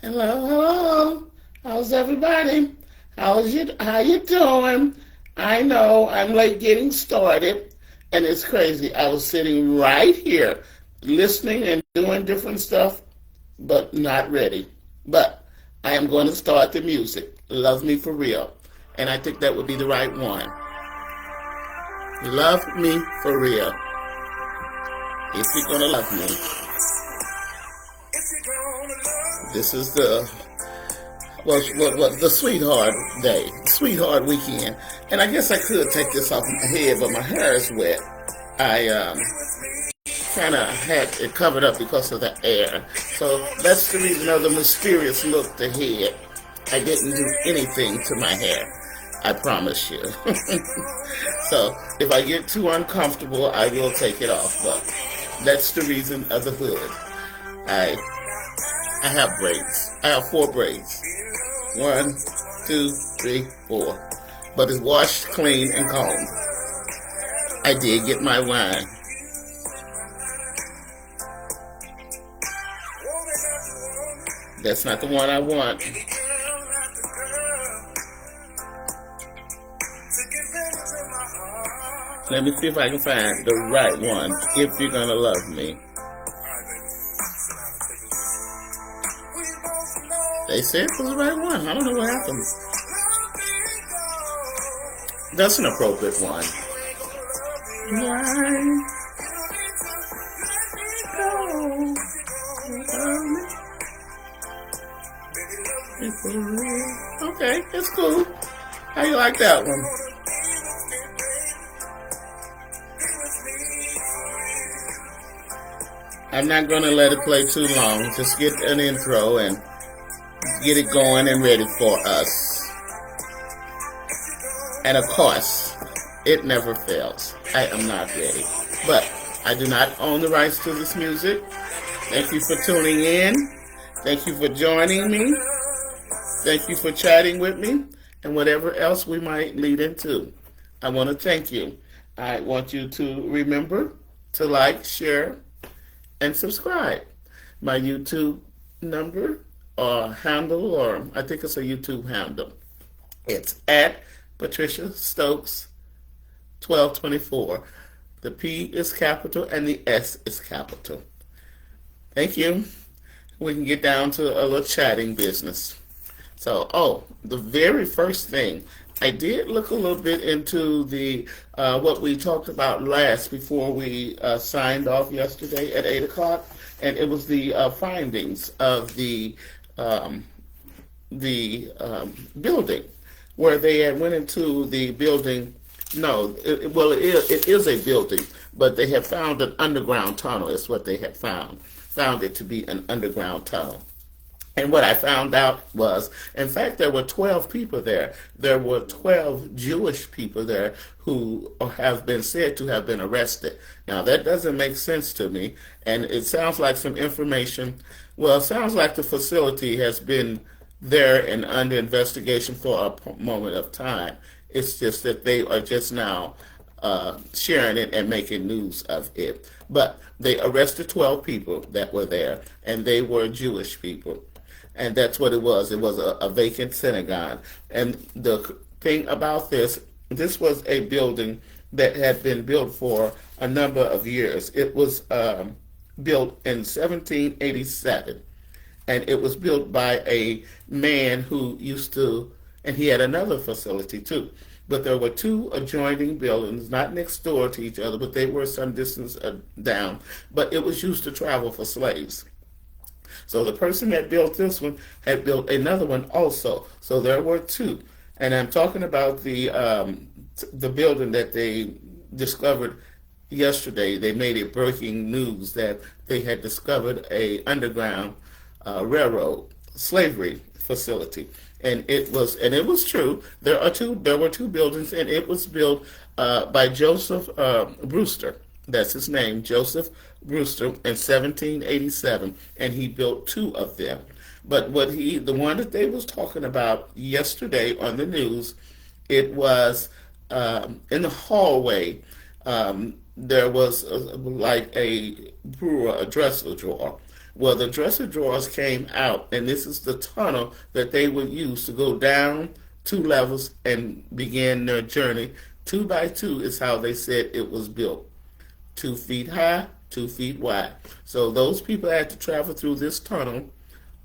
Hello, hello. How's everybody? How you doing? I know I'm late getting started, and it's crazy. I was sitting right here listening and doing different stuff, but not ready. But I am going to start the music. Love Me for Real. And I think that would be the right one. Love Me for Real. If you're gonna love me. This is the sweetheart day, sweetheart weekend, and I guess I could take this off my head, but my hair is wet. I kind of had it covered up because of the air, so that's the reason of the mysterious look to head. I didn't do anything to my hair, I promise you. So if I get too uncomfortable, I will take it off, but that's the reason of the hood. I I have braids. I have four braids. One, two, three, four. But it's washed clean and combed. I did get my wine. That's not the one I want. Let me see if I can find the right one. If you're gonna love me. They said it was the right one. I don't know what happened. That's an appropriate one. Why? Okay, it's cool. How you like that one? I'm not going to let it play too long. Just get an intro and get it going and ready for us. And of course, it never fails. I am not ready. But I do not own the rights to this music. Thank you for tuning in. Thank you for joining me. Thank you for chatting with me and whatever else we might lead into. I want to thank you. I want you to remember to like, share, and subscribe. My YouTube number or handle, or I think it's a YouTube handle. It's at Patricia Stokes 1224. The P is capital and the S is capital. Thank you. We can get down to a little chatting business. So, the very first thing, I did look a little bit into the what we talked about last before we signed off yesterday at 8 o'clock, and it was the findings of the building, where they had went into the building. No, it is a building, but they have found an underground tunnel. Is what they had found it to be an underground tunnel. And what I found out was, in fact, there were 12 people there. There were 12 Jewish people there who have been said to have been arrested. Now, that doesn't make sense to me, and it sounds like some information. Well, it sounds like the facility has been there and under investigation for a moment of time. It's just that they are just now sharing it and making news of it. But they arrested 12 people that were there, and they were Jewish people. And that's what it was. It was a vacant synagogue. And the thing about this was a building that had been built for a number of years. It was built in 1787. And it was built by a man who used to, and he had another facility too. But there were two adjoining buildings, not next door to each other, but they were some distance down. But it was used to travel for slaves. So the person that built this one had built another one also. So there were two. And I'm talking about the building that they discovered yesterday. They made it breaking news that they had discovered a underground railroad slavery facility. And it was true. There were two buildings, and it was built by Joseph Brewster. That's his name, Joseph Brewster, in 1787, and he built two of them. But the one that they was talking about yesterday on the news, it was in the hallway. There was like a dresser drawer Well, the dresser drawers came out, and this is the tunnel that they would use to go down 2 levels and begin their journey. 2 by 2 is how they said it was built. 2 feet high, 2 feet wide. So those people had to travel through this tunnel,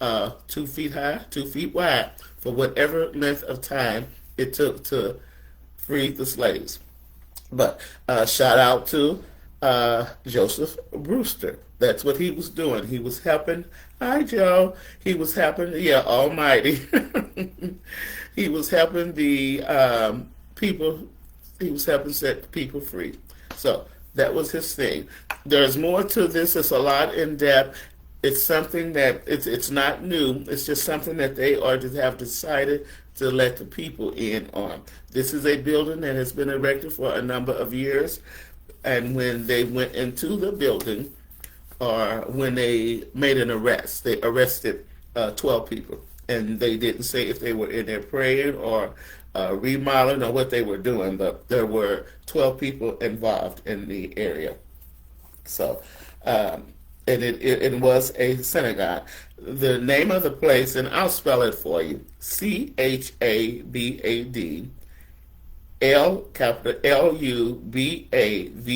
2 feet high, 2 feet wide, for whatever length of time it took to free the slaves. But shout out to Joseph Brewster. That's what he was doing. He was helping. Hi, Joe. He was helping. Yeah, Almighty. He was helping the people. He was helping set people free. So that was his thing. There's more to this. It's a lot in depth. It's something that it's not new. It's just something that they are to have decided to let the people in on. This is a building that has been erected for a number of years, and when they went into the building, or when they made an arrest, they arrested 12 people, and they didn't say if they were in there praying or remodeling or what they were doing, but there were 12 people involved in the area. So, and it was a synagogue. The name of the place, and I'll spell it for you: Chabad, capital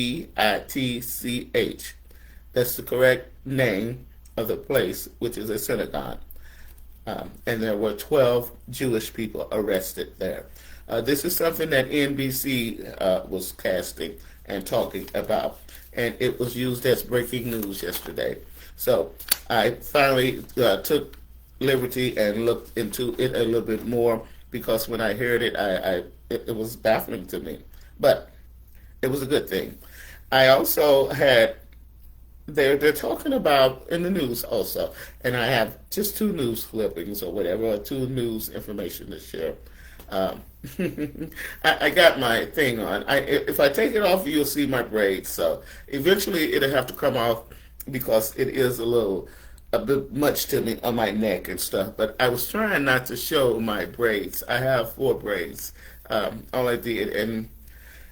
Lubavitch. That's the correct name of the place, which is a synagogue. And there were 12 Jewish people arrested there. This is something that NBC was casting and talking about, and it was used as breaking news yesterday. So I finally took liberty and looked into it a little bit more, because when I heard it, it was baffling to me, but it was a good thing. I also had they're talking about in the news also, and I have just 2 news clippings or whatever, or 2 news information to share. Um, I got my thing on. If I take it off, you'll see my braids. So eventually it'll have to come off, because it is a bit much to me on my neck and stuff. But I was trying not to show my braids. I have 4 braids. All I did, and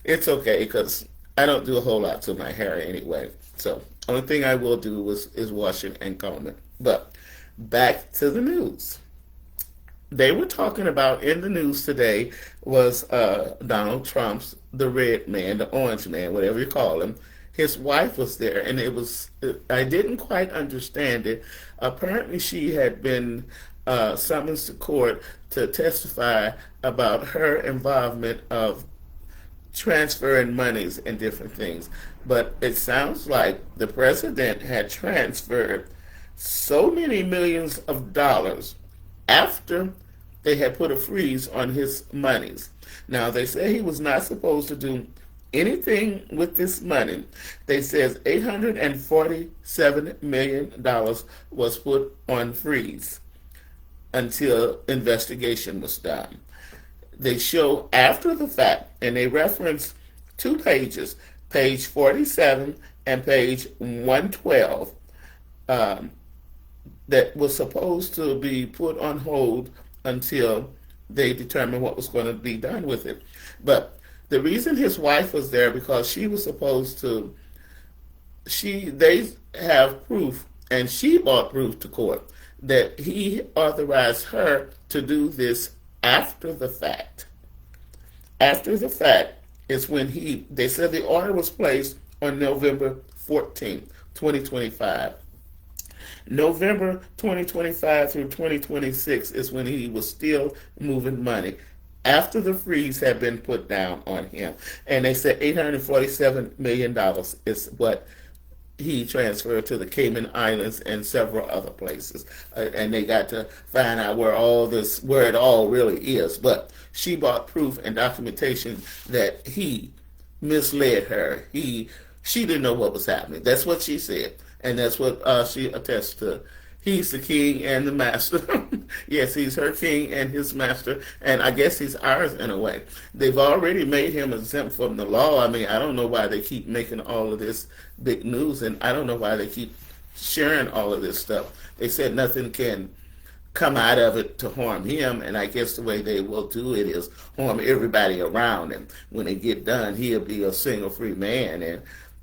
it's okay because I don't do a whole lot to my hair anyway. So only thing I will do is wash it and comb it. But back to the news. They were talking about in the news today was Donald Trump's the red man, the orange man, whatever you call him. His wife was there, and I didn't quite understand it. Apparently, she had been summoned to court to testify about her involvement of transferring monies and different things. But it sounds like the president had transferred so many millions of dollars after they had put a freeze on his monies. Now, they say he was not supposed to do anything with this money. They says $847 million was put on freeze until investigation was done. They show after the fact, and they reference 2 pages, page 47 and page 112, that was supposed to be put on hold until they determined what was going to be done with it. But the reason his wife was there, because she was supposed to, they have proof, and she brought proof to court that he authorized her to do this after the fact. After the fact is when they said the order was placed on November 14th, 2025. November 2025 through 2026 is when he was still moving money after the freeze had been put down on him. And they said $847 million is what he transferred to the Cayman Islands and several other places. And they got to find out where it all really is. But she brought proof and documentation that he misled her. She didn't know what was happening. That's what she said. And that's what she attests to. He's the king and the master. Yes, he's her king and his master, and I guess he's ours in a way. They've already made him exempt from the law. I mean, I don't know why they keep making all of this big news, and I don't know why they keep sharing all of this stuff. They said nothing can come out of it to harm him, and I guess the way they will do it is harm everybody around him. When they get done, he'll be a single free man, and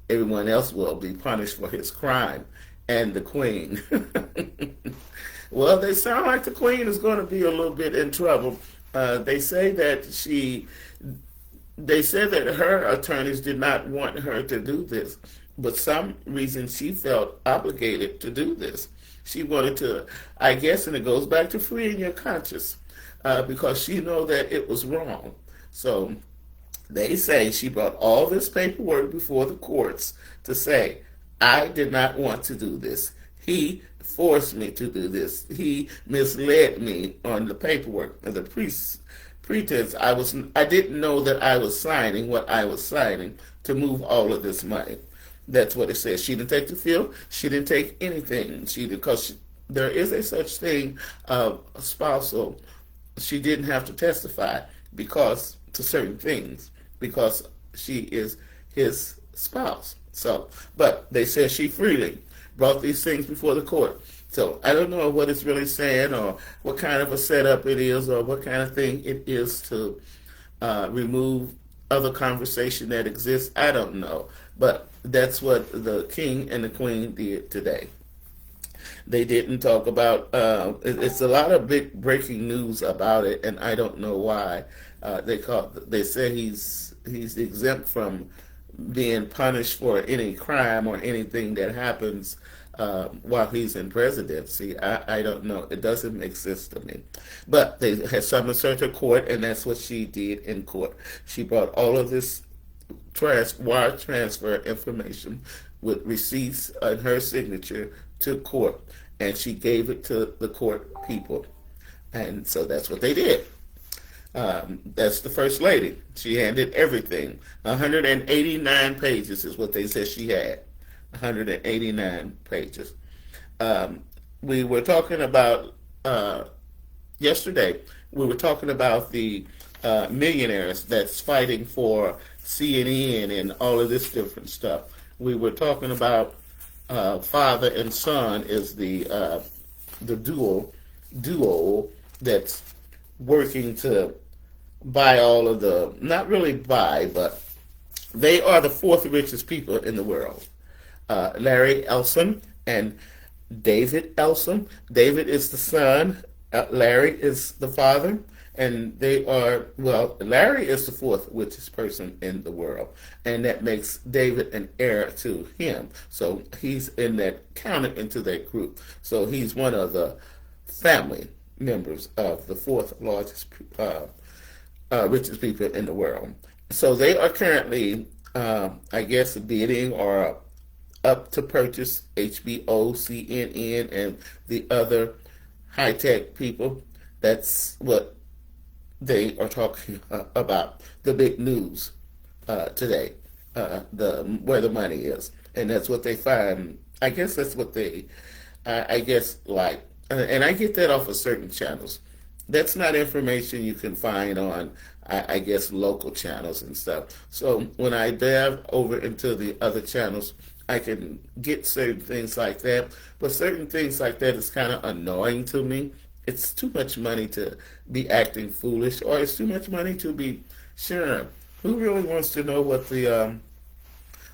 everyone else will be punished for his crime. and the Queen. Well, they sound like the Queen is going to be a little bit in trouble. They say that they said that her attorneys did not want her to do this, but some reason she felt obligated to do this. She wanted to, I guess, and it goes back to freeing your conscience, because she know that it was wrong. So they say she brought all this paperwork before the courts to say, I did not want to do this. He forced me to do this. He misled me on the paperwork. And the pretense I didn't know that I was signing what I was signing to move all of this money. That's what it says. She didn't take the field. She didn't take anything. There is a such thing of a spousal. She didn't have to testify because to certain things because she is his spouse. So, but they said she freely brought these things before the court. So I don't know what it's really saying or what kind of a setup it is or what kind of thing it is to remove other conversation that exists. I don't know. But that's what the king and the queen did today. They didn't talk about. It's a lot of big breaking news about it, and I don't know why. They say he's exempt from being punished for any crime or anything that happens while he's in presidency. I don't know. It doesn't make sense to me. But they had summoned her to court, and that's what she did in court. She brought all of this wire transfer information with receipts and her signature to court, and she gave it to the court people. And so that's what they did. That's the first lady. She handed everything. 189 pages is what they said she had. 189 pages. We were talking about yesterday. We were talking about the millionaires that's fighting for CNN and all of this different stuff. We were talking about father and son is the duo that's working to buy all of the, not really buy, but they are the fourth richest people in the world. Larry Ellison and David Ellison. David is the son, Larry is the father, and they are, well, Larry is the fourth richest person in the world, and that makes David an heir to him. So he's counted into that group. So he's one of the family members of the fourth largest richest people in the world. So they are currently, I guess, bidding or up to purchase HBO, CNN, and the other high-tech people. That's what they are talking about. The big news today, where the money is, and that's what they find. I guess that's what they, I guess, like, and I get that off of certain channels. That's not information you can find on, I guess, local channels and stuff. So when I dive over into the other channels, I can get certain things like that, but certain things like that is kind of annoying to me. It's too much money to be acting foolish, or it's too much money to be sure. Who really wants to know what the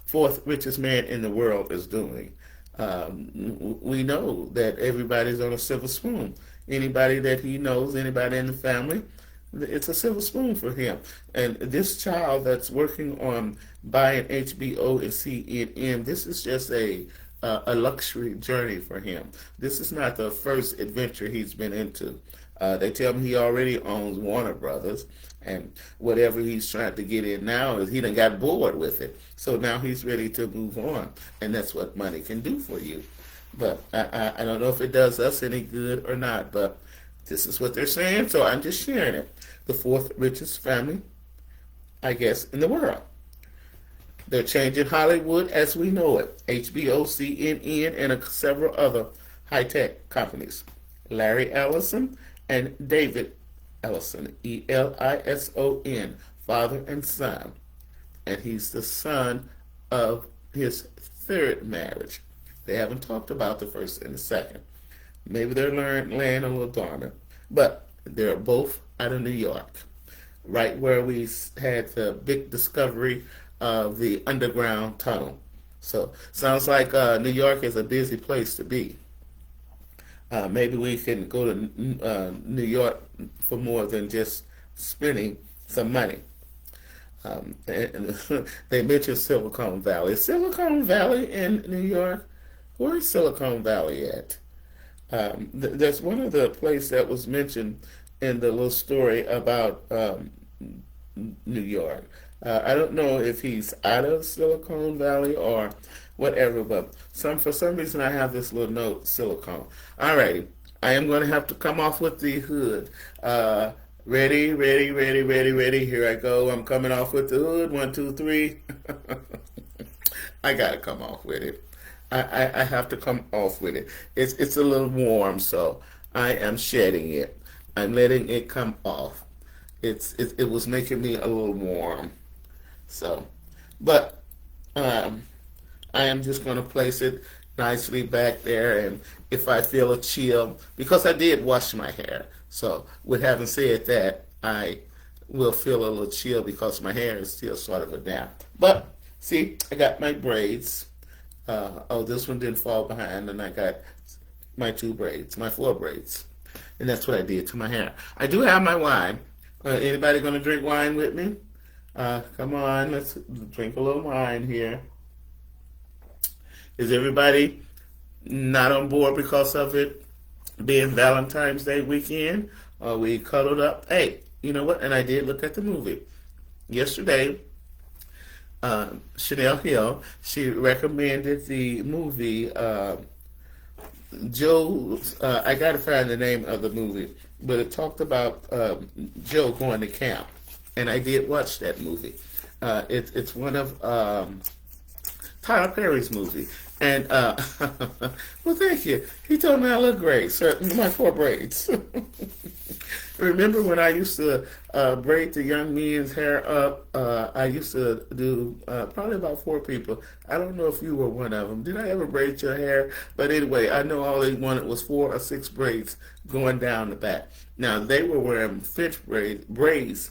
fourth richest man in the world is doing? We know that everybody's on a silver spoon. Anybody that he knows, anybody in the family, it's a silver spoon for him. And this child that's working on buying HBO and CNN, this is just a luxury journey for him. This is not the first adventure he's been into. They tell me he already owns Warner Brothers, and whatever he's trying to get in now is he done got bored with it. So now he's ready to move on, and that's what money can do for you. But I don't know if it does us any good or not, but this is what they're saying, so I'm just sharing it. The fourth richest family, I guess, in the world. They're changing Hollywood as we know it. HBO, CNN, and several other high-tech companies. Larry Ellison and David Ellison, Elison, father and son. And he's the son of his third marriage. They haven't talked about the first and the second. Maybe they're laying a little dormant. But they're both out of New York, right where we had the big discovery of the underground tunnel. So sounds like New York is a busy place to be. Maybe we can go to New York for more than just spending some money. And they mentioned Silicon Valley. Is Silicon Valley in New York? Where is Silicon Valley at? There's one of the place that was mentioned in the little story about New York. I don't know if he's out of Silicon Valley or whatever, but for some reason I have this little note, Silicon. Alrighty, I am going to have to come off with the hood. Ready, ready, ready, ready, ready. Here I go. I'm coming off with the hood. One, two, three. I gotta come off with it. I have to come off with it. It's a little warm, so I am shedding it. I'm letting it come off. It was making me a little warm. So, but um, I am just going to place it nicely back there, and if I feel a chill, because I did wash my hair, so with having said that, I will feel a little chill because my hair is still sort of a damp. But see, I got my braids. Oh, this one didn't fall behind, and I got my two braids, my four braids, and that's what I did to my hair. I do have my wine. Anybody going to drink wine with me? Come on, let's drink a little wine here. Is everybody not on board because of it being Valentine's Day weekend? We cuddled up. Hey, you know what? And I did look at the movie yesterday. Chanel Hill, she recommended the movie Joe. I got to find the name of the movie, but it talked about Joe going to camp, and I did watch that movie. It's one of Tyler Perry's movie, and well, thank you. He told me I look great. So my four braids. Remember when I used to braid the young men's hair up? I used to do probably about four people. I don't know if you were one of them. Did I ever braid your hair? But anyway, I know all they wanted was 4 or 6 braids going down the back. Now, they were wearing French braids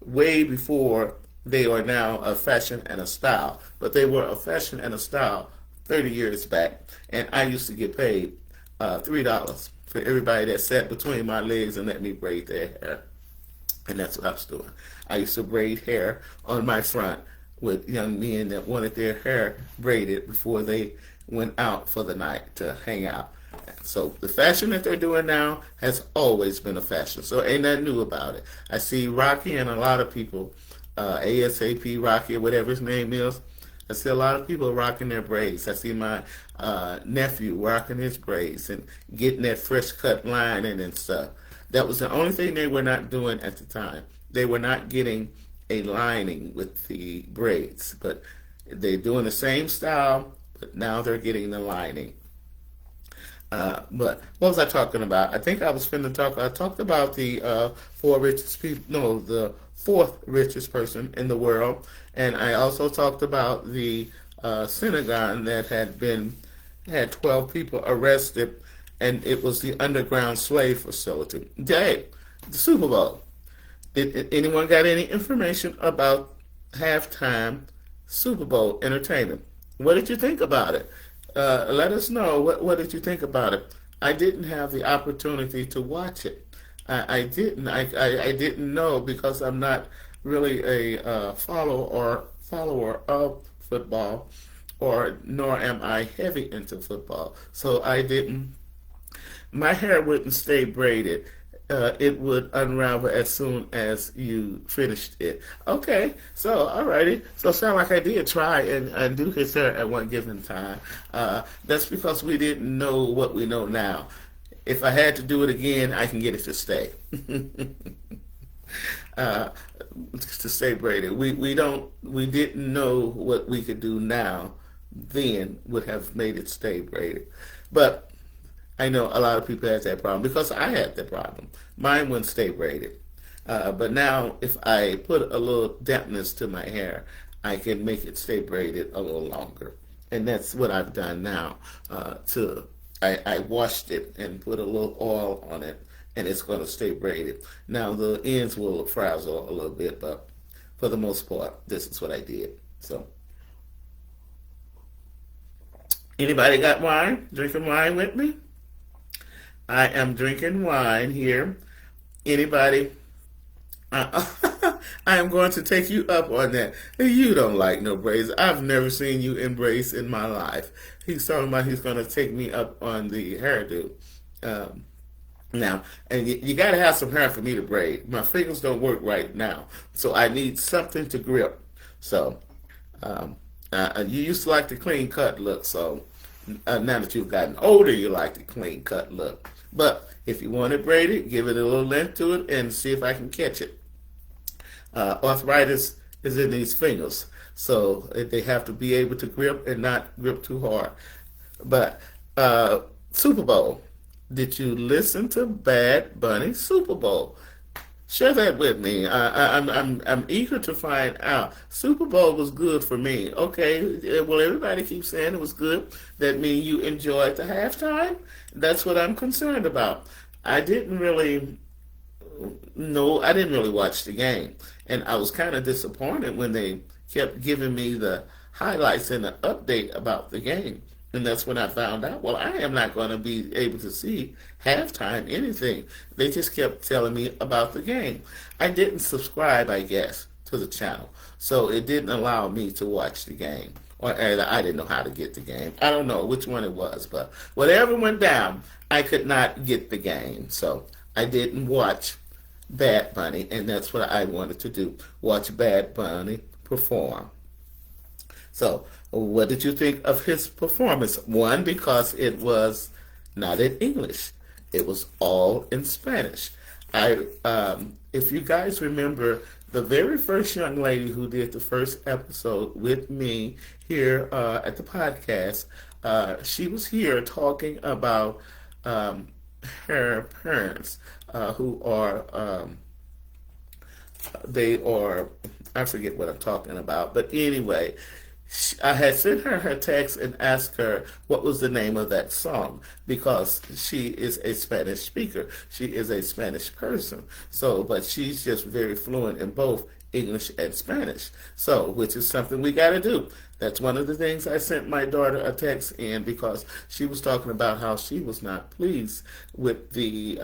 way before they are now a fashion and a style. But they were a fashion and a style 30 years back. And I used to get paid $3 for everybody that sat between my legs and let me braid their hair. And that's what I was doing. I used to braid hair on my front with young men that wanted their hair braided before they went out for the night to hang out. So the fashion that they're doing now has always been a fashion. So ain't nothing new about it. I see Rocky and a lot of people, ASAP Rocky or whatever his name is, I see a lot of people rocking their braids. I see my nephew rocking his braids and getting that fresh cut lining and stuff. That was the only thing they were not doing at the time. They were not getting a lining with the braids, but they're doing the same style, but now they're getting the lining. But what was I talking about? I think I was finna talk. I talked about the four richest people. No, the fourth richest person in the world, and I also talked about the synagogue that had 12 people arrested, and it was the underground slave facility. Hey, the Super Bowl. Anyone got any information about halftime Super Bowl entertainment? What did you think about it? Let us know. What did you think about it? I didn't have the opportunity to watch it. I didn't. I didn't know because I'm not really a follower of football, or nor am I heavy into football. So I didn't. My hair wouldn't stay braided. It would unravel as soon as you finished it. Okay, so alrighty. So sound like I did try and do his hair at one given time. That's because we didn't know what we know now. If I had to do it again, I can get it to stay. uh, to stay braided. We didn't know what we could do now. Then would have made it stay braided, but I know a lot of people have that problem because I had that problem. Mine wouldn't stay braided. But now, if I put a little dampness to my hair, I can make it stay braided a little longer. And that's what I've done now. I washed it and put a little oil on it, and it's going to stay braided. Now, the ends will frazzle a little bit, but for the most part, this is what I did. So, Anybody got wine? Drinking wine with me? I am drinking wine here. Anybody? I, I am going to take you up on that. You don't like no braids. I've never seen you embrace in my life. He's talking about he's going to take me up on the hairdo. Um, Now, and you got to have some hair for me to braid. My fingers don't work right now, so I need something to grip. So, um, you used to like the clean cut look, so now that you've gotten older, you like the clean cut look. But if you want it braided, give it a little length to it and see if I can catch it. Arthritis is in these fingers, so they have to be able to grip and not grip too hard. But Super Bowl, did you listen to Bad Bunny Super Bowl? Share that with me. I'm eager to find out. Super Bowl was good for me. Okay, well everybody keeps saying it was good. That means you enjoyed the halftime. That's what I'm concerned about. I didn't really no, I didn't really watch the game, and I was kind of disappointed when they kept giving me the highlights and the update about the game. And that's when I found out, well, I am not going to be able to see halftime anything. They just kept telling me about the game. I didn't subscribe, I guess, to the channel, so it didn't allow me to watch the game. Or I didn't know how to get the game. I don't know which one it was, but whatever went down, I could not get the game. So I didn't watch Bad Bunny, and that's what I wanted to do, watch Bad Bunny perform. So, what did you think of his performance? One, because it was not in English, it was all in Spanish. If you guys remember, the very first young lady who did the first episode with me here at the podcast, she was here talking about um, her parents who are they are, I forget what I'm talking about, but anyway, I had sent her her text and asked her what was the name of that song because she is a Spanish speaker. She is a Spanish person. So, but she's just very fluent in both English and Spanish. So, which is something we got to do. That's one of the things I sent my daughter a text in because she was talking about how she was not pleased with the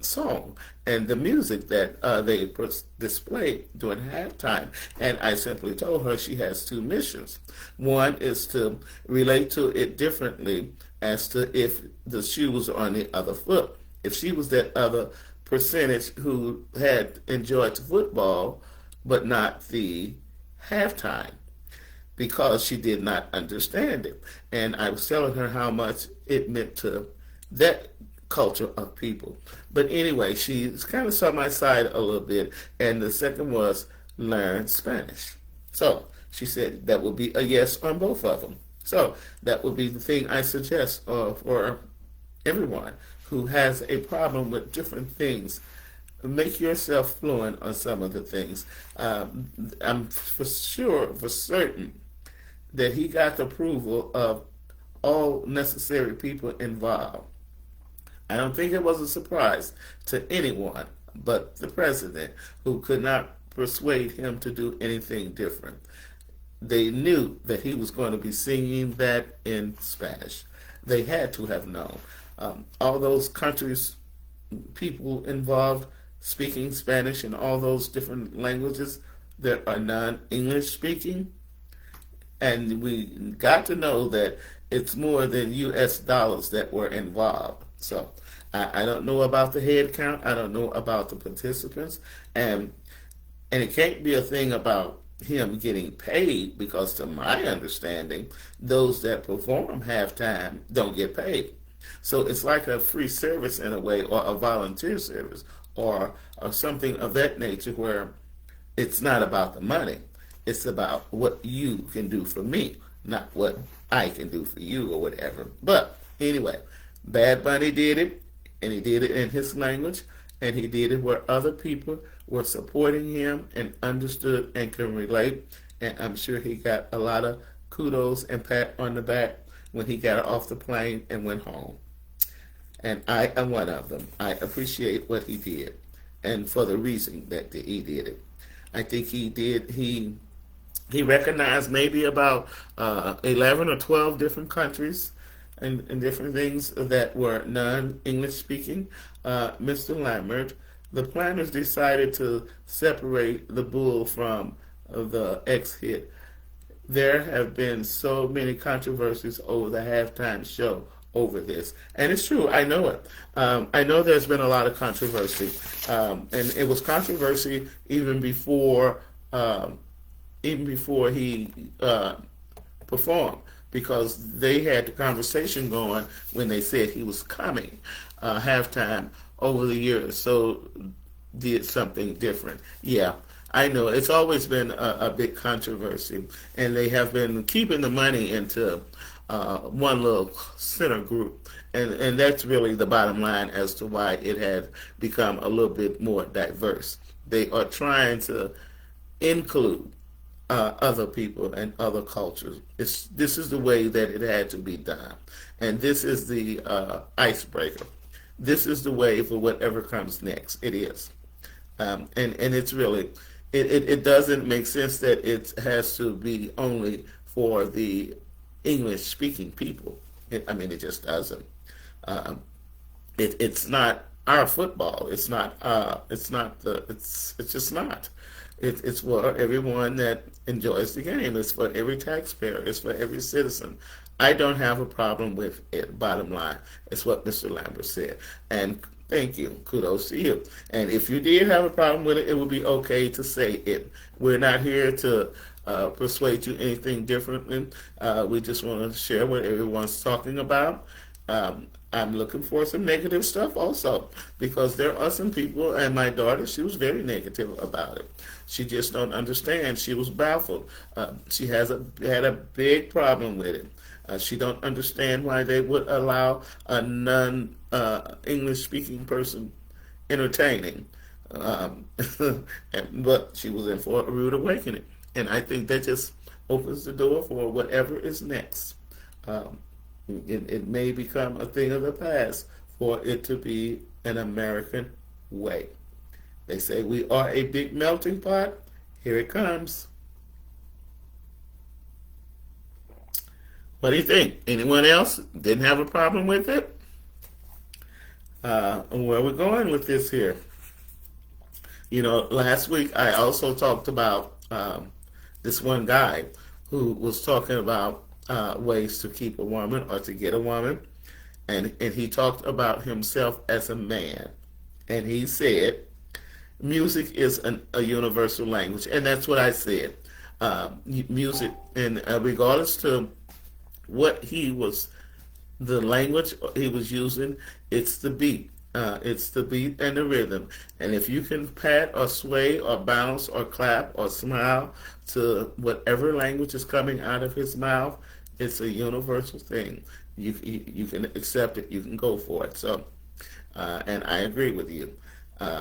song and the music that they displayed during halftime. And I simply told her she has two missions. One is to relate to it differently as to if the shoe was on the other foot. If she was that other percentage who had enjoyed football but not the halftime because she did not understand it. And I was telling her how much it meant to that culture of people. But anyway, she kind of saw my side a little bit. And the second was learn Spanish. So she said that would be a yes on both of them. So that would be the thing I suggest for everyone who has a problem with different things. Make yourself fluent on some of the things. I'm for sure, for certain, that he got the approval of all necessary people involved. I don't think it was a surprise to anyone but the president, who could not persuade him to do anything different. They knew that he was going to be singing that in Spanish. They had to have known. All those countries, people involved speaking Spanish and all those different languages that are non-English speaking, and we got to know that it's more than U.S. dollars that were involved. So I don't know about the head count. I don't know about the participants, and it can't be a thing about him getting paid because, to my understanding, those that perform halftime don't get paid. So it's like a free service in a way, or a volunteer service, or something of that nature where it's not about the money. It's about what you can do for me, not what I can do for you or whatever. But anyway, Bad Bunny did it, and he did it in his language, and he did it where other people were supporting him and understood and can relate. And I'm sure he got a lot of kudos and pat on the back when he got off the plane and went home. And I am one of them. I appreciate what he did, and for the reason that he did it. I think he He recognized maybe about 11 or 12 different countries and different things that were non-English speaking. Mr. Lambert, the planners decided to separate the bull from the ex-hit. There have been so many controversies over the halftime show over this. And it's true, I know it. I know there's been a lot of controversy. And it was controversy even before he performed, because they had the conversation going when they said he was coming halftime over the years. So did something different. Yeah, I know. It's always been a big controversy, and they have been keeping the money into one little center group. And that's really the bottom line as to why it has become a little bit more diverse. They are trying to include other people and other cultures. This is the way that it had to be done, and this is the icebreaker. This is the way for whatever comes next. It is, and it's really it doesn't make sense that it has to be only for the English speaking people. I mean, it just doesn't. Um, it's not our football. It's not. It's not the. It's just not. It's for everyone that enjoys the game. It's for every taxpayer. It's for every citizen. I don't have a problem with it. Bottom line, it's what Mr. Lambert said, and thank you. Kudos to you. And if you did have a problem with it, it would be okay to say it. We're not here to persuade you anything differently. We just want to share what everyone's talking about. I'm looking for some negative stuff also, because there are some people, and my daughter, she was very negative about it. She just don't understand. She was baffled. She had a big problem with it. She don't understand why they would allow a non English speaking person entertaining. Um, but she was in for a rude awakening, and I think that just opens the door for whatever is next. Um, it may become a thing of the past for it to be an American way. They say we are a big melting pot. Here it comes. What do you think? Anyone else didn't have a problem with it? Where we're going with this here? Last week I also talked about this one guy who was talking about ways to keep a woman or to get a woman, and he talked about himself as a man, and he said music is a universal language, and that's what I said. Music, and regardless to what the language he was using, it's the beat. It's the beat and the rhythm. And if you can pat or sway or bounce or clap or smile to whatever language is coming out of his mouth, it's a universal thing. You can accept it. You can go for it. So, and I agree with you.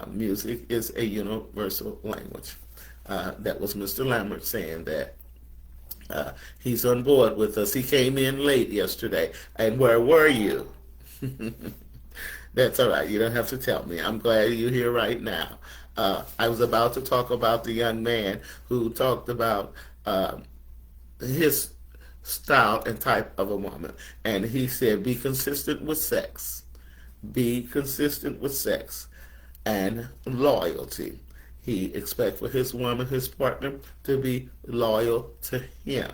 Music is a universal language. That was Mr. Lambert saying that. He's on board with us. He came in late yesterday. And where were you? That's all right. You don't have to tell me. I'm glad you're here right now. I was about to talk about the young man who talked about his style and type of a woman. And he said, be consistent with sex. Be consistent with sex and loyalty. He expects for his woman, his partner, to be loyal to him.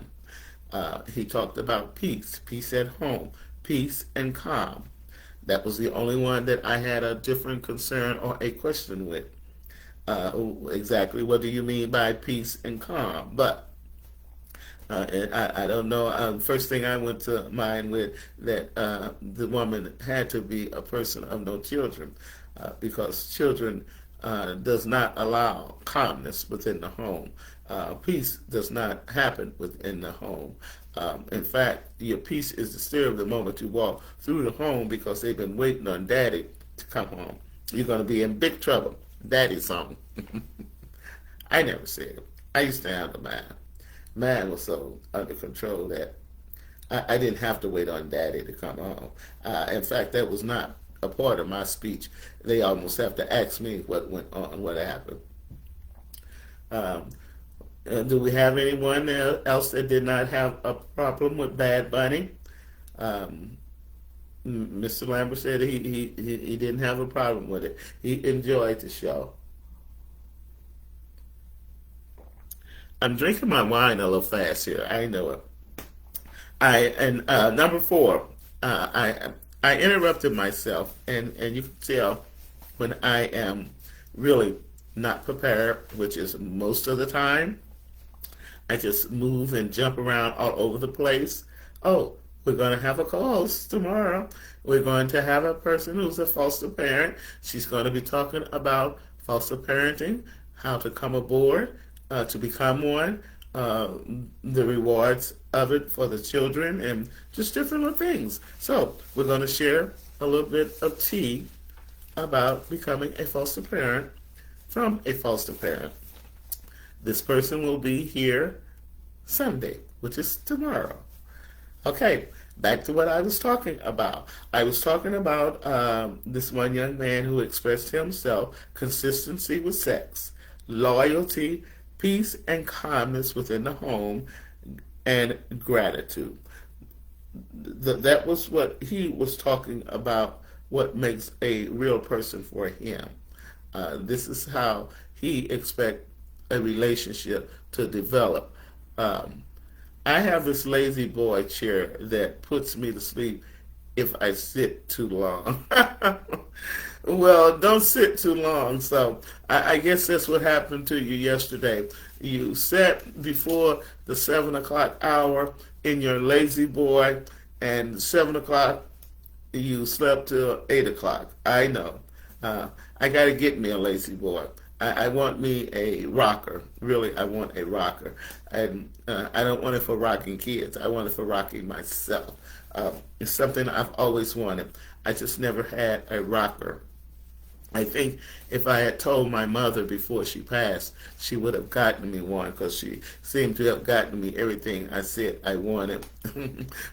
He talked about peace, peace at home, peace and calm. That was the only one that I had a different concern or a question with. Exactly what do you mean by peace and calm? But and I don't know. First thing I went to mind with that the woman had to be a person of no children, because children does not allow calmness within the home. Peace does not happen within the home. In fact, your peace is disturbed the moment you walk through the home, because they've been waiting on daddy to come home. You're going to be in big trouble. Daddy's song. I never said it. I used to handle mine. Mine was so under control that I didn't have to wait on daddy to come home. In fact, that was not a part of my speech. They almost have to ask me what went on, what happened. Um, Do we have anyone else that did not have a problem with Bad Bunny? Um, Mr. Lambert said he didn't have a problem with it. He enjoyed the show. I'm drinking my wine a little fast here. I know it. Number four, I interrupted myself, and you can tell when I am really not prepared, which is most of the time. I just move and jump around all over the place. Oh, we're going to have a co-host tomorrow. We're going to have a person who's a foster parent. She's going to be talking about foster parenting, how to come aboard, to become one, uh, the rewards of it for the children, and just different little things. So we're going to share a little bit of tea about becoming a foster parent from a foster parent. This person will be here Sunday, which is tomorrow. Okay, back to what I was talking about. I was talking about this one young man who expressed himself consistency with sex, loyalty, peace, and calmness within the home, and gratitude. That was what he was talking about, what makes a real person for him. This is how he expects a relationship to develop. Um, I have this lazy boy chair that puts me to sleep if I sit too long. Well, don't sit too long. So I guess that's what happened to you yesterday. You sat before the 7 o'clock hour in your lazy boy, and 7 o'clock you slept till 8 o'clock. I know. I got to get me a lazy boy. I want me a rocker. Really, I want a rocker. And I don't want it for rocking kids. I want it for rocking myself. It's something I've always wanted. I just never had a rocker. I think if I had told my mother before she passed, she would have gotten me one because she seemed to have gotten me everything I said I wanted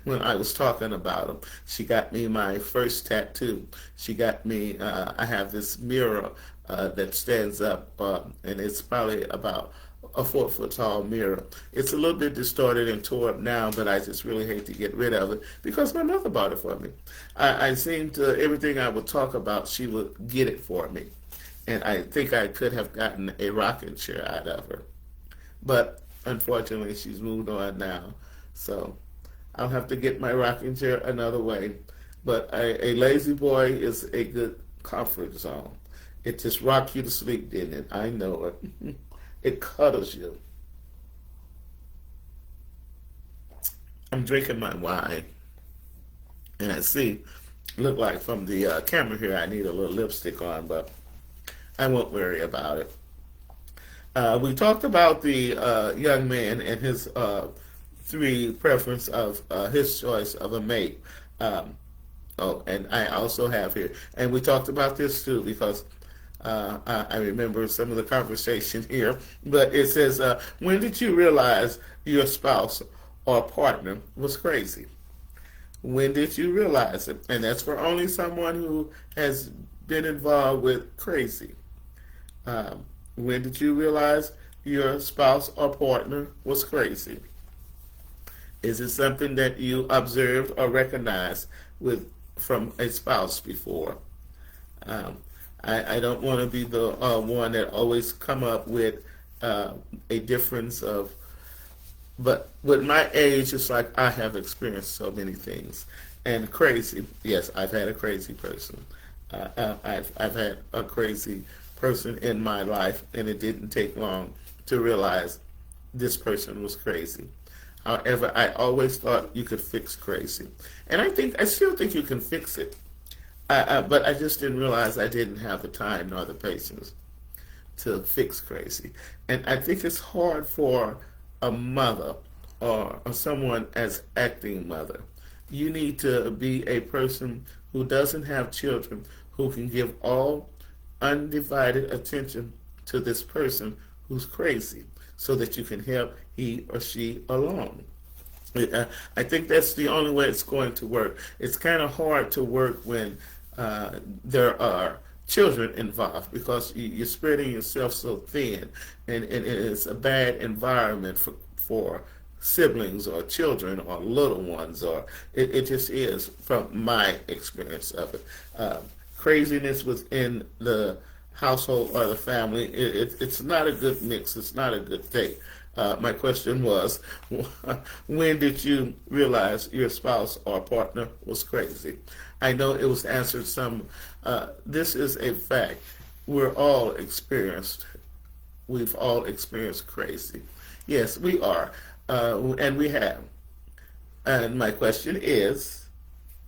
when I was talking about them. She got me my first tattoo. She got me, I have this mirror that stands up, and it's probably about a 4 foot tall mirror. It's a little bit distorted and tore up now, but I just really hate to get rid of it because my mother bought it for me. I seem to, everything I would talk about, she would get it for me. And I think I could have gotten a rocking chair out of her. But unfortunately, she's moved on now. So I'll have to get my rocking chair another way. But a lazy boy is a good comfort zone. It just rocked you to sleep, didn't it? I know it. It cuddles you. I'm drinking my wine, and I see, look like from the camera here, I need a little lipstick on, but I won't worry about it. We talked about the young man and his three preference of his choice of a mate. Um, oh, and I also have here, and we talked about this too because I remember some of the conversation here, but it says, when did you realize your spouse or partner was crazy? When did you realize it? And that's for only someone who has been involved with crazy. When did you realize your spouse or partner was crazy? Is it something that you observed or recognized with from a spouse before? Um, I don't want to be the one that always come up with a difference of, but with my age, it's like I have experienced so many things. And crazy, yes, I've had a crazy person. I've had a crazy person in my life, and it didn't take long to realize this person was crazy. However, I always thought you could fix crazy, and I still think you can fix it. But I just didn't realize I didn't have the time nor the patience to fix crazy. And I think it's hard for a mother or someone as acting mother. You need to be a person who doesn't have children who can give all undivided attention to this person who's crazy so that you can help he or she along. I think that's the only way it's going to work. It's kind of hard to work when there are children involved because you're spreading yourself so thin, and it's a bad environment for siblings or children or little ones, or it just is from my experience of it. Craziness within the household or the family, it's not a good mix. It's not a good thing. My question was, when did you realize your spouse or partner was crazy? I know it was answered some. This is a fact. We're all experienced. We've all experienced crazy. Yes, we are, and we have. And my question is,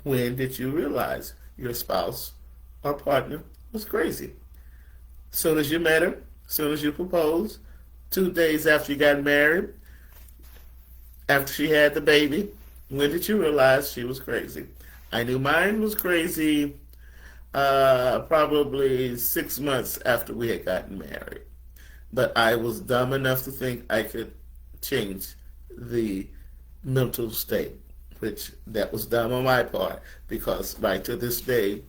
when did you realize your spouse or partner was crazy? Soon as you met her, soon as you proposed, 2 days after you got married, after she had the baby, when did you realize she was crazy? I knew mine was crazy probably 6 months after we had gotten married. But I was dumb enough to think I could change the mental state, which that was dumb on my part because right to this day,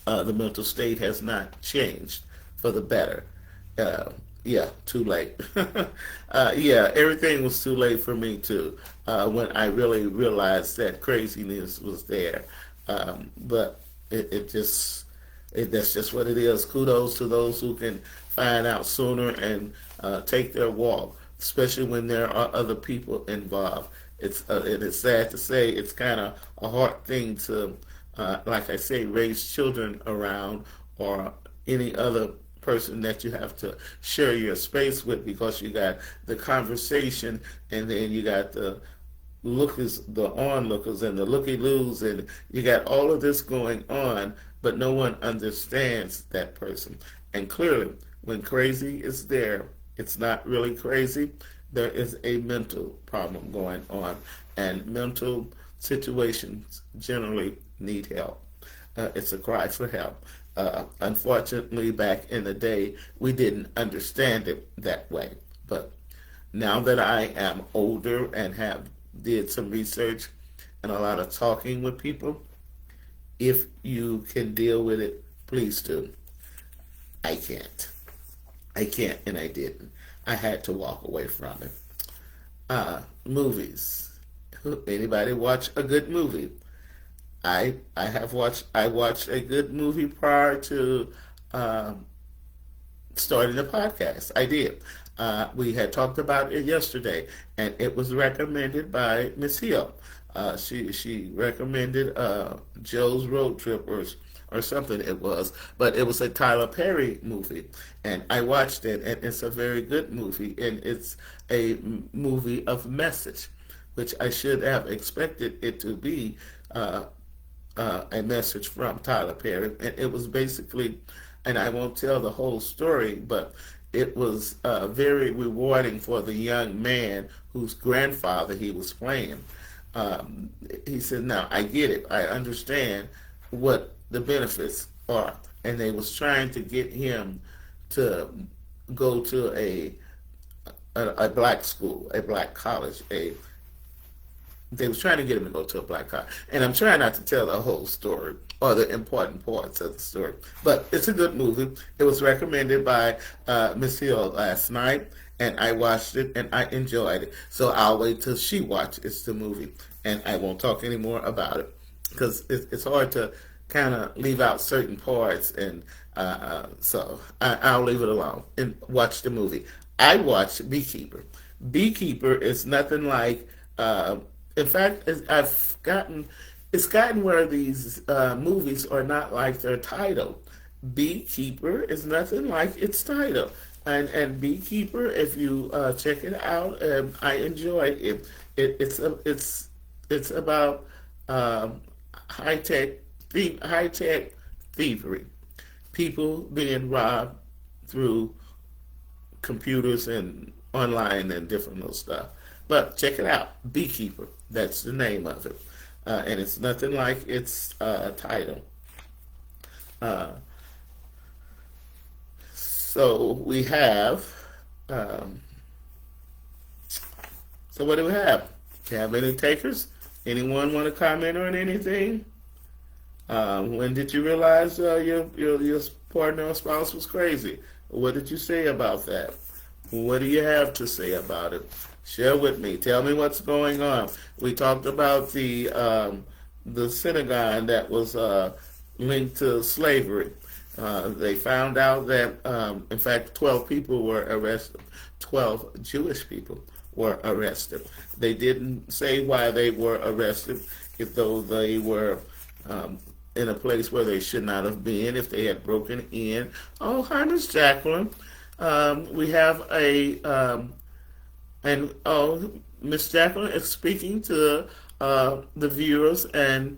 the mental state has not changed for the better. Uh, yeah, too late. Yeah, everything was too late for me too. When I really realized that craziness was there, but it just that's just what it is. Kudos to those who can find out sooner and take their walk, especially when there are other people involved. It is sad to say it's kind of a hard thing to, like I say, raise children around or any other person that you have to share your space with because you got the conversation and then you got the lookers, the onlookers, and the looky-loos, and you got all of this going on, but no one understands that person. And clearly, when crazy is there, it's not really crazy. There is a mental problem going on, and mental situations generally need help. It's a cry for help. Unfortunately, back in the day, we didn't understand it that way. But now that I am older and have did some research and a lot of talking with people, if you can deal with it, please do. I can't. I can't, and I didn't. I had to walk away from it. Movies. Anybody watch a good movie? I watched a good movie prior to um, starting the podcast. I did. We had talked about it yesterday, and it was recommended by Miss Hill. She recommended Joe's Road Trip or something it was, but it was a Tyler Perry movie, and I watched it, and it's a very good movie, and it's a movie of message, which I should have expected it to be. A message from Tyler Perry, and it was basically, and I won't tell the whole story, but it was very rewarding for the young man whose grandfather he was playing. He said, "Now I get it. I understand what the benefits are," and they was trying to get him to go to a black school, a black college, a they was trying to get him to go to a black college. And I'm trying not to tell the whole story or the important parts of the story. But it's a good movie. It was recommended by Miss Hill last night, and I watched it, and I enjoyed it. So I'll wait till she watches the movie, and I won't talk anymore about it because it's hard to kind of leave out certain parts, and so I'll leave it alone and watch the movie. I watched Beekeeper. Beekeeper is nothing like. In fact, it's gotten where these movies are not like their title. Beekeeper is nothing like its title, and Beekeeper, if you check it out, I enjoyed it. It's about high tech high tech thievery, people being robbed through computers and online and different little stuff. But check it out, Beekeeper. That's the name of it, and it's nothing like its title. Uh, so we have. Um, so what do we have? Do you have any takers? Anyone want to comment on anything? When did you realize your partner or spouse was crazy? What did you say about that? What do you have to say about it? Share with me. Tell me what's going on. We talked about the synagogue that was linked to slavery. They found out that, in fact, 12 people were arrested. 12 Jewish people were arrested. They didn't say why they were arrested, if though they were in a place where they should not have been, if they had broken in. Oh, hi, Miss Jacqueline. We have and oh, Miss Jacqueline is speaking to the viewers and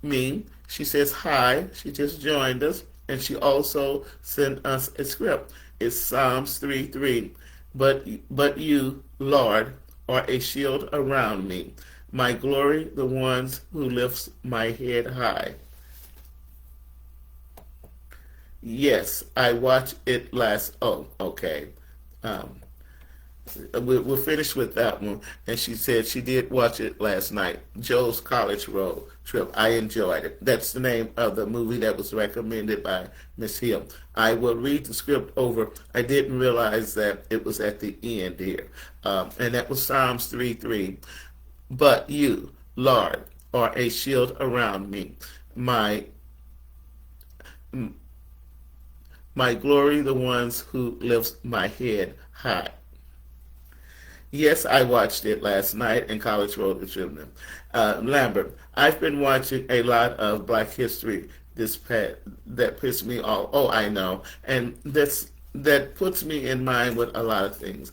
me. She says hi. She just joined us, and she also sent us a script. It's Psalms 3:3. But you, Lord, are a shield around me, my glory, the ones who lifts my head high. Yes, I watched it last. Oh, okay. Um, we're finished with that one. And she said she did watch it last night. Joe's College Road Trip. I enjoyed it. That's the name of the movie that was recommended by Miss Hill. I will read the script over. I didn't realize that it was at the end here. And that was Psalms 3:3. But you, Lord, are a shield around me. My my glory, the ones who lifts my head high. Yes, I watched it last night in College Road Tribune. Lambert, I've been watching a lot of Black History this past that pissed me off. Oh, I know, and that puts me in mind with a lot of things.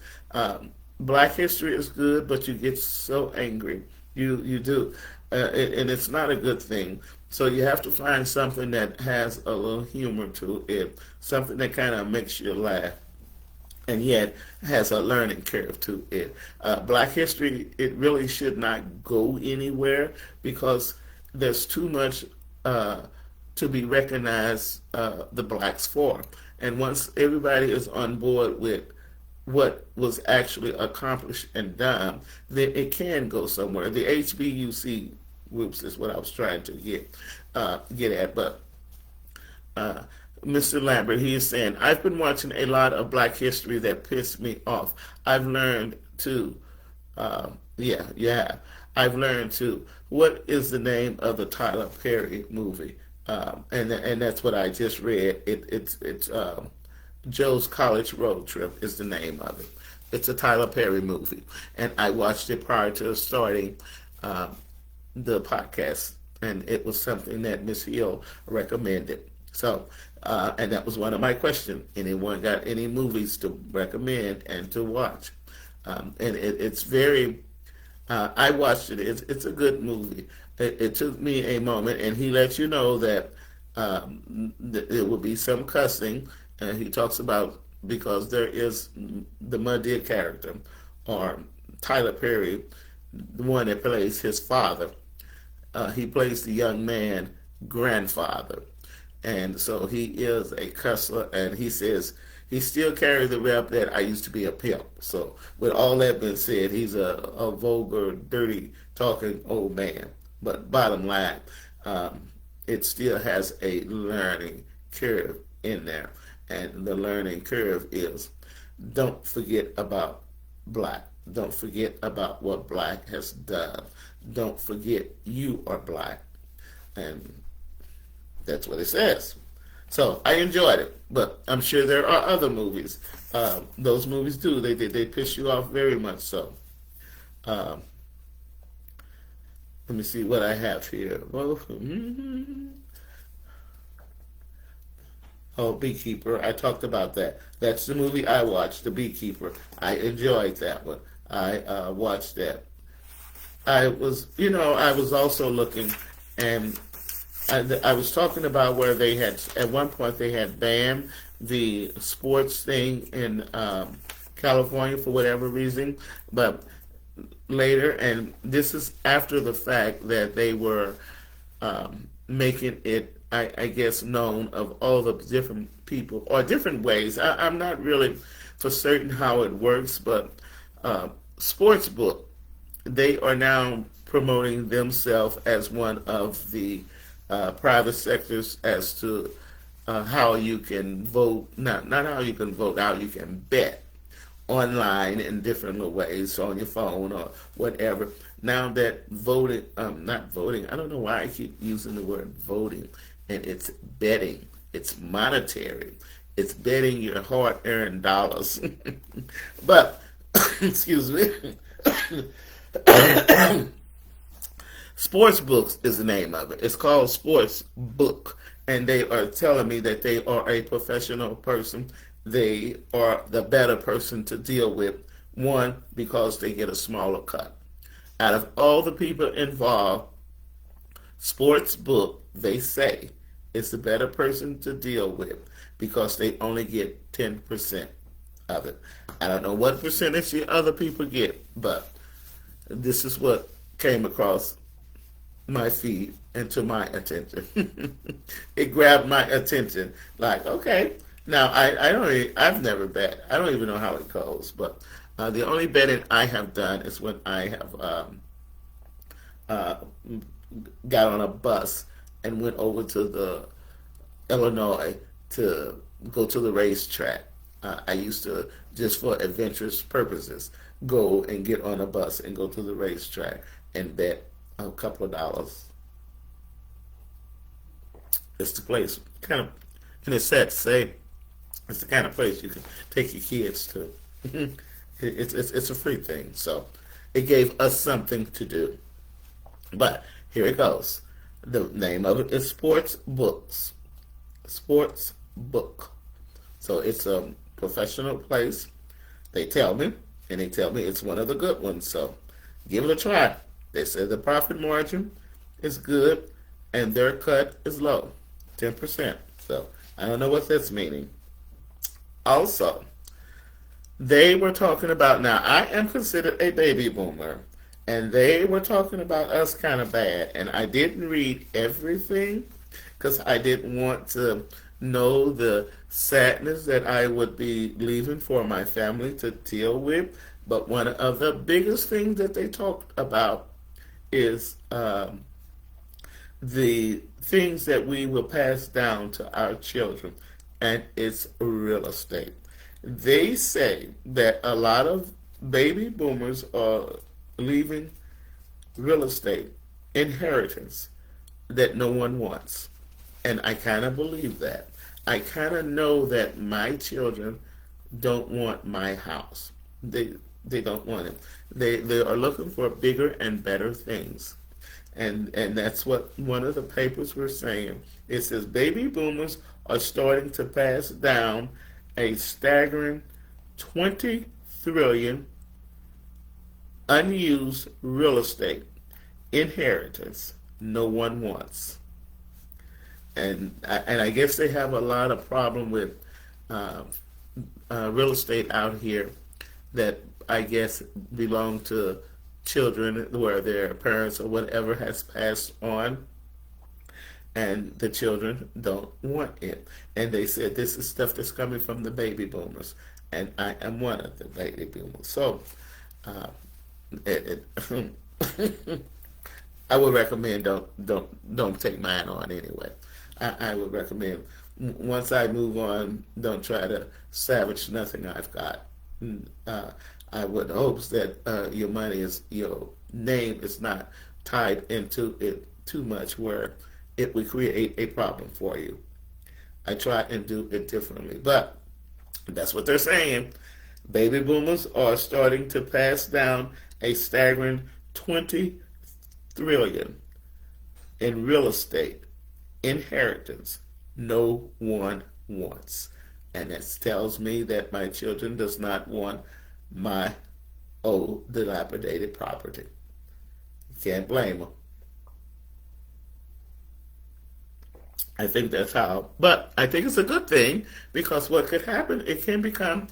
Black History is good, but you get so angry. You do, and it's not a good thing. So you have to find something that has a little humor to it, something that kind of makes you laugh and yet has a learning curve to it. Black history, it really should not go anywhere because there's too much to be recognized the blacks for. And once everybody is on board with what was actually accomplished and done, then it can go somewhere. The HBUC groups is what I was trying to get at, but uh, Mr. Lambert, he is saying, I've been watching a lot of Black history that pissed me off. I've learned to, yeah, I've learned to. What is the name of the Tyler Perry movie? And that's what I just read. It's Joe's College Road Trip is the name of it. It's a Tyler Perry movie, and I watched it prior to starting the podcast, and it was something that Miss Hill recommended. So, and that was one of my questions. Anyone got any movies to recommend and to watch? And it's very, I watched it. It's a good movie. It took me a moment, and he lets you know that there will be some cussing, and he talks about because there is the Muddy character, or Tyler Perry, the one that plays his father. He plays the young man grandfather. And so he is a cussler, and he says he still carries the rep that I used to be a pimp. So with all that being said, he's a vulgar, dirty, talking old man. But bottom line, it still has a learning curve in there. And the learning curve is don't forget about black. Don't forget about what black has done. Don't forget you are black. And that's what it says. So I enjoyed it, but I'm sure there are other movies. Those movies do. They piss you off very much so. Um, Let me see what I have here. Oh, Beekeeper. I talked about that. That's the movie I watched, The Beekeeper. I enjoyed that one. I watched that. I was also looking, and I was talking about where they had, at one point, they had banned the sports thing in California for whatever reason, but later, and this is after the fact that they were making it, I guess, known of all the different people or different ways. I'm not really for certain how it works, but Sportsbook, they are now promoting themselves as one of the private sectors as to how you can vote, not how you can vote, how you can bet online in different ways on your phone or whatever. Now that voting, not voting, I don't know why I keep using the word voting, and it's betting, it's monetary, it's betting your hard earned dollars. But, excuse me, Sports Books is the name of it. It's called Sports Book. And they are telling me that they are a professional person. They are the better person to deal with. One, because they get a smaller cut. Out of all the people involved, Sports Book, they say, is the better person to deal with because they only get 10% of it. I don't know what percentage the other people get, but this is what came across my feed and to my attention. It grabbed my attention. Like, okay, now I don't even, I've never bet. I don't even know how it goes. But the only betting I have done is when I have uh, got on a bus and went over to the Illinois to go to the racetrack. I used to, just for adventurous purposes, go and get on a bus and go to the racetrack and bet a couple of dollars. It's the place, kind of, and it's sad to say, it's the kind of place you can take your kids to. It's a free thing, so it gave us something to do. But here it goes. The name of it is Sports Books. Sports Book. So it's a professional place. They tell me, and they tell me it's one of the good ones. So give it a try. They say the profit margin is good and their cut is low, 10%. So I don't know what that's meaning. Also, they were talking about, now I am considered a baby boomer, and they were talking about us kind of bad. And I didn't read everything because I didn't want to know the sadness that I would be leaving for my family to deal with. But one of the biggest things that they talked about is the things that we will pass down to our children, and it's real estate. They say that a lot of baby boomers are leaving real estate inheritance that no one wants. And I kind of believe that. I kind of know that my children don't want my house. They don't want it. They are looking for bigger and better things. And that's what one of the papers were saying. It says baby boomers are starting to pass down a staggering 20 trillion unused real estate inheritance no one wants. And I guess they have a lot of problem with uh, real estate out here that I guess belong to children where their parents or whatever has passed on, and the children don't want it. And they said this is stuff that's coming from the baby boomers, and I am one of the baby boomers. So uh, I would recommend don't take mine on anyway. I would recommend once I move on, don't try to savage nothing I've got. Uh, I would hope that your name is not tied into it too much where it would create a problem for you. I try and do it differently, but that's what they're saying. Baby boomers are starting to pass down a staggering 20 trillion in real estate inheritance no one wants. And that tells me that my children does not want my old dilapidated property. Can't blame them. I think that's how. But I think it's a good thing because what could happen, it can become,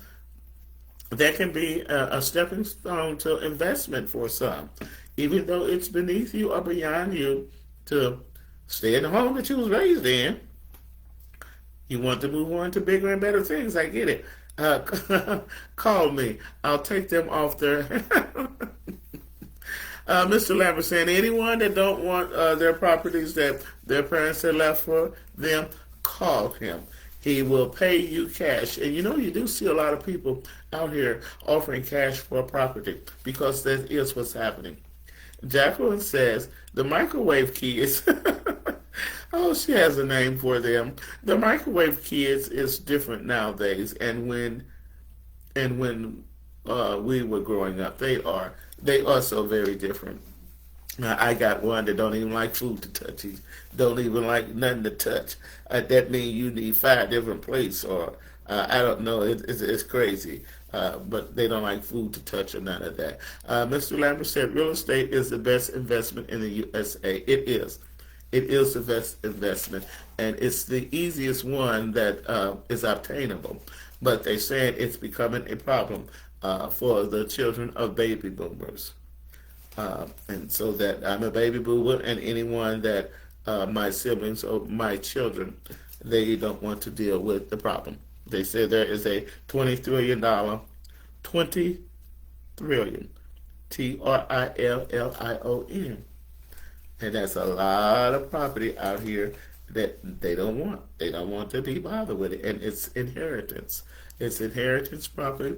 that can be a stepping stone to investment for some. Even though it's beneath you or beyond you to stay in the home that you was raised in, you want to move on to bigger and better things. I get it. Call me. I'll take them off their Mr. Lambert saying anyone that don't want their properties that their parents had left for them, call him. He will pay you cash. And you know, you do see a lot of people out here offering cash for a property because that is what's happening. Jacqueline says the microwave kids. Oh, she has a name for them. The microwave kids is different nowadays, and when we were growing up, they are so very different. Now, I got one that don't even like food to touch. He don't even like nothing to touch. That means you need five different plates, or I don't know. It's crazy. But they don't like food to touch or none of that. Mr. Lambert said real estate is the best investment in the USA. It is. It is the best investment, and it's the easiest one that is obtainable. But they're saying it's becoming a problem for the children of baby boomers. And so that I'm a baby boomer, and anyone that my siblings or my children, they don't want to deal with the problem. They say there is a $20 trillion, 20 trillion, TRILLION, and that's a lot of property out here that they don't want. They don't want to be bothered with it, and it's inheritance. It's inheritance property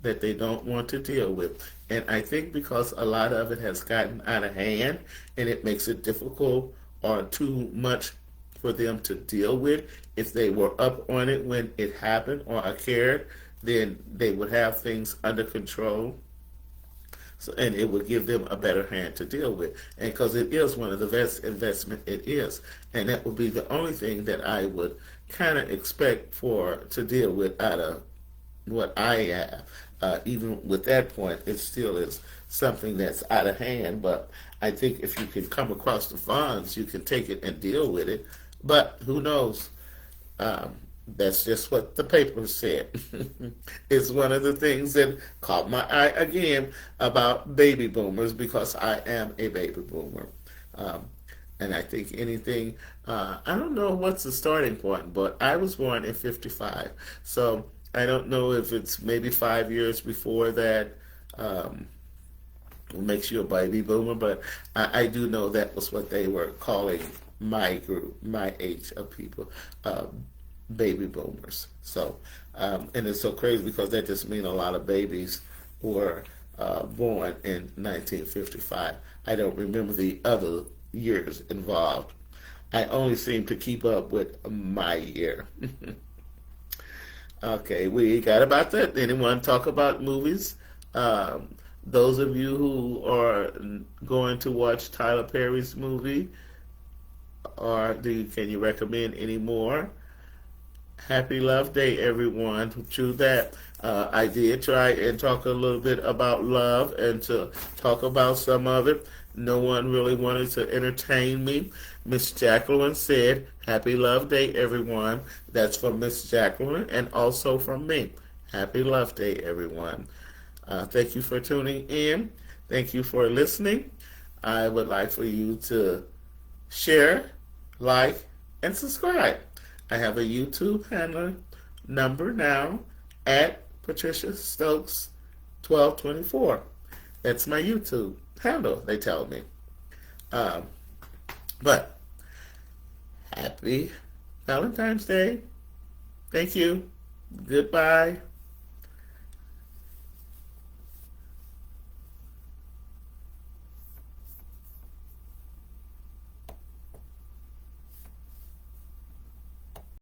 that they don't want to deal with. And I think because a lot of it has gotten out of hand and it makes it difficult or too much for them to deal with, if they were up on it when it happened or occurred, then they would have things under control. So, and it would give them a better hand to deal with. And because it is one of the best investment it is. And that would be the only thing that I would kind of expect for to deal with out of what I have. Even with that point, it still is something that's out of hand. But I think if you can come across the funds, you can take it and deal with it. But who knows? Um, that's just what the paper said. It's one of the things that caught my eye again about baby boomers because I am a baby boomer. Um, and I think anything, I don't know what's the starting point, but I was born in 55. So I don't know if it's maybe 5 years before that makes you a baby boomer, but I do know that was what they were calling my group, my age of people, baby boomers. So, and it's so crazy because that just means a lot of babies were born in 1955. I don't remember the other years involved. I only seem to keep up with my year. Okay, we got about that. Anyone talk about movies? Those of you who are going to watch Tyler Perry's movie, or can you recommend any more? Happy Love Day, everyone. True that. I did try and talk a little bit about love and to talk about some of it. No one really wanted to entertain me. Miss Jacqueline said, Happy Love Day, everyone. That's from Miss Jacqueline and also from me. Happy Love Day, everyone. Thank you for tuning in. Thank you for listening. I would like for you to share, like, and subscribe. I have a YouTube handler number now at Patricia Stokes 1224. That's my YouTube handle, they tell me. But happy Valentine's Day. Thank you. Goodbye.